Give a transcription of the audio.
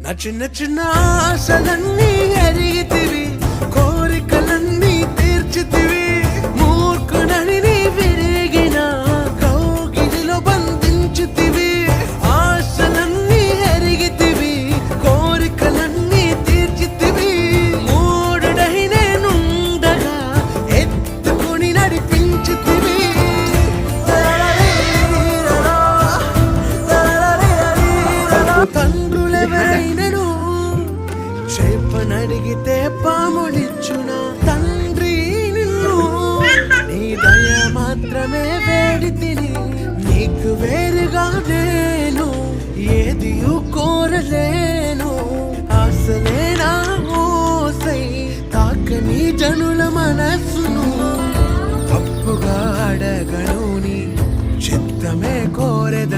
నా చిన్న చిన్న ఆశలన్నీ ఎరిగితివి, కోరికలన్నీ తీర్చితివి. మూర్ఖుడని నీ విరిగిన కౌగిలిలో బంధించితివి. ఆశలన్నీ ఎరిగితివి, కోరికలన్నీ తీర్చితివి. మూడుడై నేనుండగా ఎత్తుకుని నడిపించితివి. తండ్రులెవరైనను చేపనడిగితే పాములిచ్చునా? తండ్రి నిన్ను నీ దయ మాత్రమే వేడి తిని, నీకు వేరుగా నేను ఏది కోరలేను. ఆశలే నా మోసై తాకని జనుల మనస్సును, తప్పుగా అడగను నీ చిత్తమే కోరెద